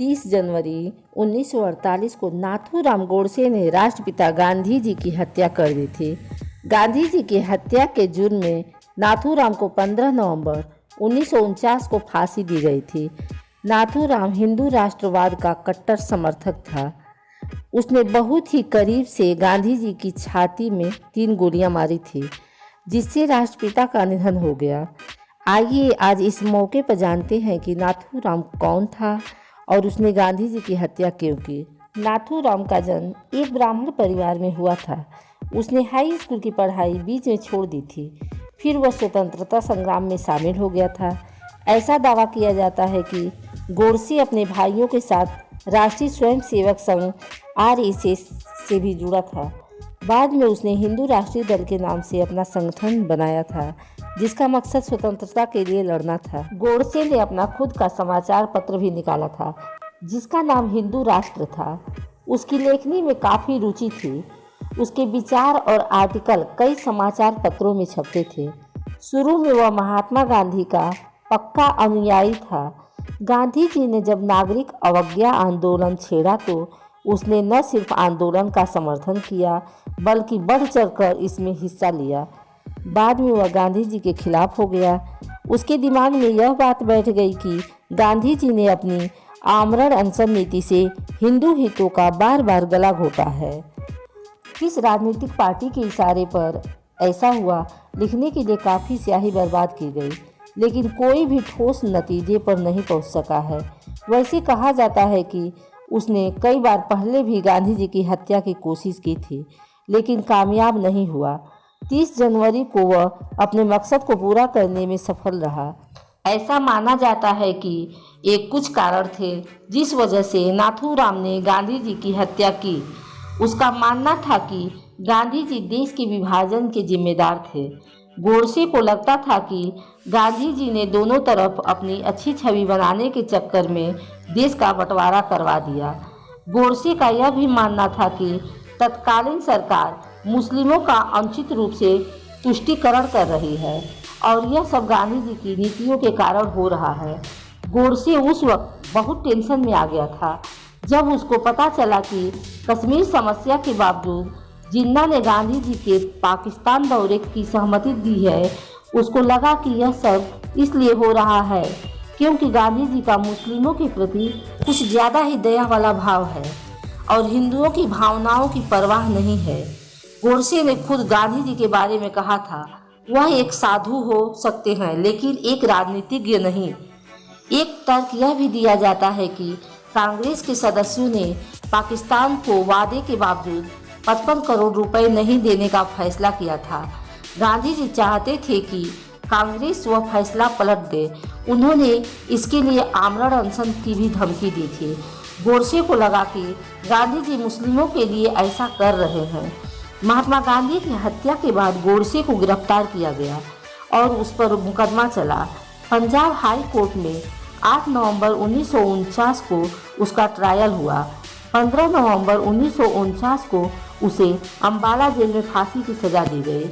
30 जनवरी 1948 को नाथूराम गोडसे ने राष्ट्रपिता गांधी जी की हत्या कर दी थी। गांधी जी की हत्या के जुर्म में नाथूराम को 15 नवंबर 1949 को फांसी दी गई थी। नाथूराम हिंदू राष्ट्रवाद का कट्टर समर्थक था। उसने बहुत ही करीब से गांधी जी की छाती में 3 गोलियां मारी थी, जिससे राष्ट्रपिता का निधन हो गया। आइए आज इस मौके पर जानते हैं कि नाथूराम कौन था और उसने गांधी जी की हत्या क्यों की। नाथूराम का जन्म एक ब्राह्मण परिवार में हुआ था। उसने हाई स्कूल की पढ़ाई बीच में छोड़ दी थी। फिर वह स्वतंत्रता संग्राम में शामिल हो गया था। ऐसा दावा किया जाता है कि गोडसे अपने भाइयों के साथ राष्ट्रीय स्वयंसेवक संघ RSS से भी जुड़ा था। बाद में उसने हिंदू राष्ट्रीय दल के नाम से अपना संगठन बनाया था, जिसका मकसद स्वतंत्रता के लिए लड़ना था। गोडसे ने अपना खुद का समाचार पत्र भी निकाला था, जिसका नाम हिंदू राष्ट्र था। उसकी लेखनी में काफ़ी रुचि थी। उसके विचार और आर्टिकल कई समाचार पत्रों में छपते थे। शुरू में वह महात्मा गांधी का पक्का अनुयायी था। गांधी जी ने जब नागरिक अवज्ञा आंदोलन छेड़ा तो उसने न सिर्फ आंदोलन का समर्थन किया, बल्कि बढ़ चढ़कर इसमें हिस्सा लिया। बाद में वह गांधी जी के खिलाफ हो गया। उसके दिमाग में यह बात बैठ गई कि गांधी जी ने अपनी आमरण अनशन नीति से हिंदू हितों का बार बार गला घोटा है। किस राजनीतिक पार्टी के इशारे पर ऐसा हुआ, लिखने के लिए काफ़ी स्याही बर्बाद की गई, लेकिन कोई भी ठोस नतीजे पर नहीं पहुंच सका है। वैसे कहा जाता है कि उसने कई बार पहले भी गांधी जी की हत्या की कोशिश की थी, लेकिन कामयाब नहीं हुआ। 30 जनवरी को वह अपने मकसद को पूरा करने में सफल रहा। ऐसा माना जाता है कि एक कुछ कारण थे जिस वजह से नाथूराम ने गांधी जी की हत्या की। उसका मानना था कि गांधी जी देश के विभाजन के जिम्मेदार थे। गोडसे को लगता था कि गांधी जी ने दोनों तरफ अपनी अच्छी छवि बनाने के चक्कर में देश का बंटवारा करवा दिया। गोडसे का यह भी मानना था कि तत्कालीन सरकार मुस्लिमों का अनुचित रूप से तुष्टीकरण कर रही है और यह सब गांधी जी की नीतियों के कारण हो रहा है। गोडसे उस वक्त बहुत टेंशन में आ गया था जब उसको पता चला कि कश्मीर समस्या के बावजूद जिन्ना ने गांधी जी के पाकिस्तान दौरे की सहमति दी है। उसको लगा कि यह सब इसलिए हो रहा है क्योंकि गांधी जी का मुस्लिमों के प्रति कुछ ज़्यादा ही दया वाला भाव है और हिंदुओं की भावनाओं की परवाह नहीं है। गोडसे ने खुद गांधी जी के बारे में कहा था, वह एक साधु हो सकते हैं लेकिन एक राजनीतिज्ञ नहीं। एक तर्क यह भी दिया जाता है कि कांग्रेस के सदस्यों ने पाकिस्तान को वादे के बावजूद 55 करोड़ रुपए नहीं देने का फैसला किया था। गांधी जी चाहते थे कि कांग्रेस वह फैसला पलट दे। उन्होंने इसके लिए आमरण अनशन की भी धमकी दी थी। गोडसे को लगा कि गांधी जी मुस्लिमों के लिए ऐसा कर रहे हैं। महात्मा गांधी की हत्या के बाद गोडसे को गिरफ्तार किया गया और उस पर मुकदमा चला। पंजाब हाई कोर्ट में 8 नवंबर 1949 को उसका ट्रायल हुआ। 15 नवंबर 1949 को उसे अम्बाला जेल में फांसी की सजा दी गई।